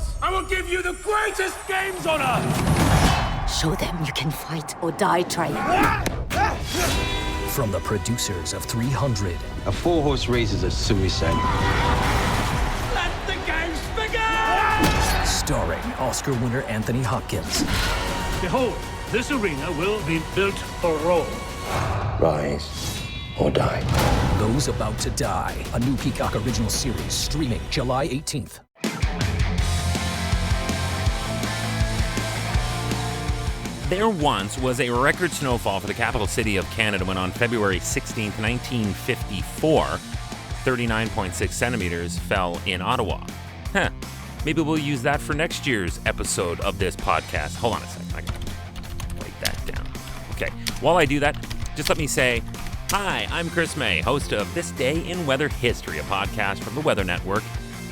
games. I will give you the greatest games on earth. Show them you can fight or die trying. From the producers of 300. A 4-horse race is a suicide. Let the games begin! Starring Oscar winner Anthony Hopkins. Behold, this arena will be built for Rome. Rise or die. Those About to Die. A new Peacock original series streaming July 18th. There once was a record snowfall for the capital city of Canada when on February 16, 1954, 39.6 centimetres fell in Ottawa. Maybe we'll use that for next year's episode of this podcast. Hold on a second. I gotta write that down. Okay. While I do that, just let me say, hi, I'm Chris May, host of This Day in Weather History, a podcast from the Weather Network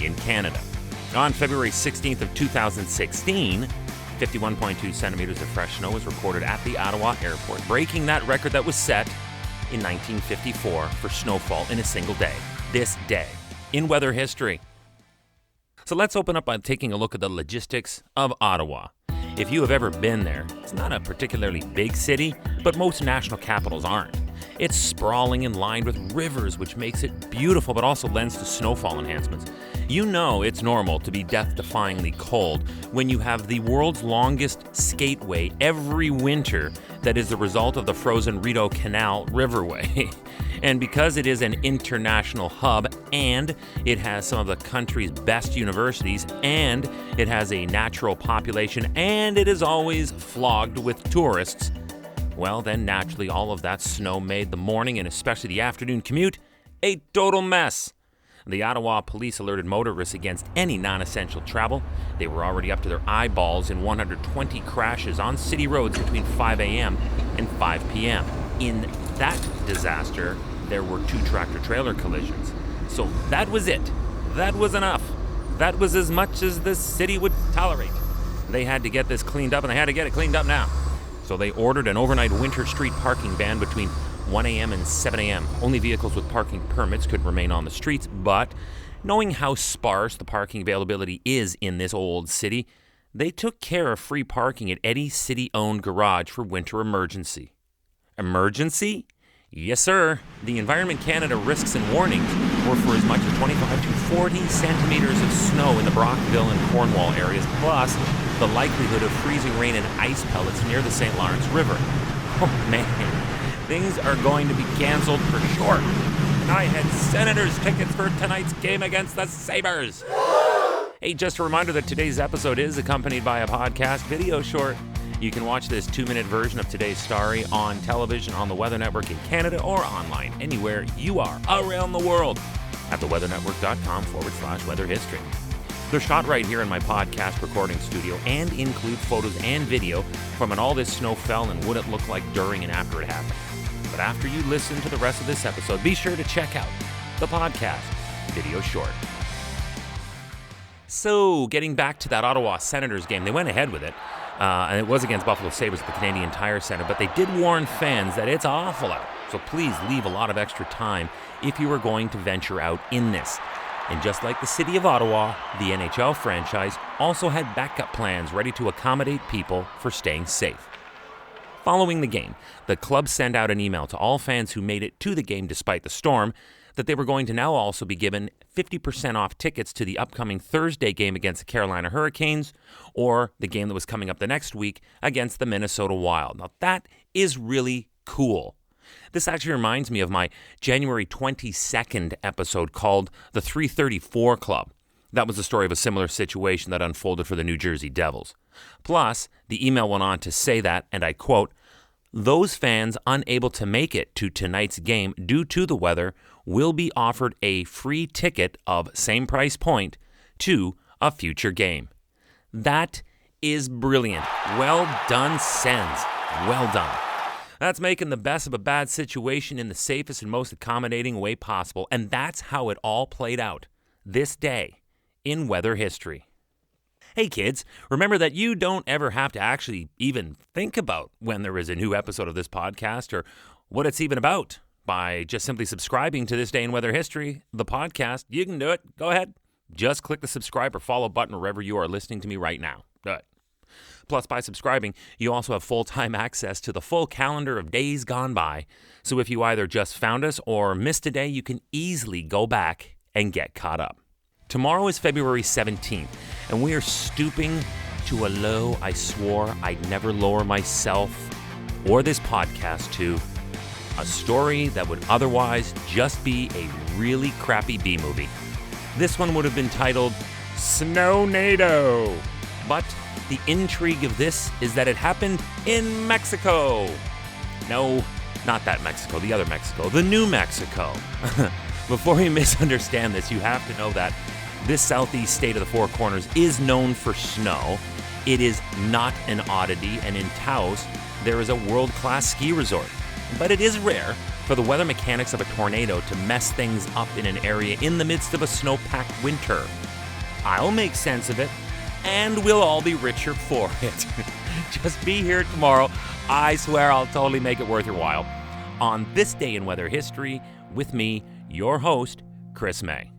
in Canada. On February 16th of 2016, 51.2 centimeters of fresh snow was recorded at the Ottawa airport, breaking that record that was set in 1954 for snowfall in a single day. This day in weather history. So let's open up by taking a look at the logistics of Ottawa. If you have ever been there, it's not a particularly big city, but most national capitals aren't. It's sprawling and lined with rivers, which makes it beautiful, but also lends to snowfall enhancements. You know it's normal to be death-defyingly cold when you have the world's longest skateway every winter that is the result of the frozen Rideau Canal Riverway. And because it is an international hub, and it has some of the country's best universities, and it has a natural population, and it is always flogged with tourists, well, then naturally all of that snow made the morning and especially the afternoon commute a total mess. The Ottawa police alerted motorists against any non-essential travel. They were already up to their eyeballs in 120 crashes on city roads between 5 a.m. and 5 p.m. In that disaster, there were 2 tractor-trailer collisions. So that was it. That was enough. That was as much as the city would tolerate. They had to get this cleaned up, and they had to get it cleaned up now. So they ordered an overnight winter street parking ban between 1 a.m. and 7 a.m. Only vehicles with parking permits could remain on the streets, but knowing how sparse the parking availability is in this old city, they took care of free parking at any city-owned garage for winter emergency. Emergency? Yes, sir. The Environment Canada risks and warnings were for as much as 25 to 40 centimeters of snow in the Brockville and Cornwall areas, plus the likelihood of freezing rain and ice pellets near the St. Lawrence River. Oh, man. Things are going to be canceled for sure. And I had Senators tickets for tonight's game against the Sabres. Hey, just a reminder that today's episode is accompanied by a podcast video short. You can watch this 2-minute version of today's story on television on the Weather Network in Canada or online anywhere you are around the world at theweathernetwork.com/weather history. They're shot right here in my podcast recording studio and include photos and video from when all this snow fell and what it looked like during and after it happened. But after you listen to the rest of this episode, be sure to check out the podcast video short. So, getting back to that Ottawa Senators game, they went ahead with it, and it was against Buffalo Sabres at the Canadian Tire Centre, but they did warn fans that it's awful out, so please leave a lot of extra time if you are going to venture out in this. And just like the city of Ottawa, the NHL franchise also had backup plans ready to accommodate people for staying safe. Following the game, the club sent out an email to all fans who made it to the game despite the storm that they were going to now also be given 50% off tickets to the upcoming Thursday game against the Carolina Hurricanes or the game that was coming up the next week against the Minnesota Wild. Now that is really cool. This actually reminds me of my January 22nd episode called The 334 Club. That was the story of a similar situation that unfolded for the New Jersey Devils. Plus, the email went on to say that, and I quote, "Those fans unable to make it to tonight's game due to the weather will be offered a free ticket of same price point to a future game." That is brilliant. Well done, Sens. Well done. That's making the best of a bad situation in the safest and most accommodating way possible. And that's how it all played out this day in weather history. Hey kids, remember that you don't ever have to actually even think about when there is a new episode of this podcast or what it's even about by just simply subscribing to This Day in Weather History, the podcast. You can do it. Go ahead. Just click the subscribe or follow button wherever you are listening to me right now. Good. Plus, by subscribing, you also have full-time access to the full calendar of days gone by. So if you either just found us or missed a day, you can easily go back and get caught up. Tomorrow is February 17th, and we are stooping to a low I swore I'd never lower myself or this podcast to. A story that would otherwise just be a really crappy B-movie. This one would have been titled Snownado. But the intrigue of this is that it happened in Mexico. No, not that Mexico, the other Mexico, the New Mexico. Before you misunderstand this, you have to know that this southeast state of the Four Corners is known for snow. It is not an oddity, and in Taos, there is a world-class ski resort. But it is rare for the weather mechanics of a tornado to mess things up in an area in the midst of a snow-packed winter. I'll make sense of it, and we'll all be richer for it. Just be here tomorrow. I swear I'll totally make it worth your while. On this day in weather history, with me, your host, Chris May.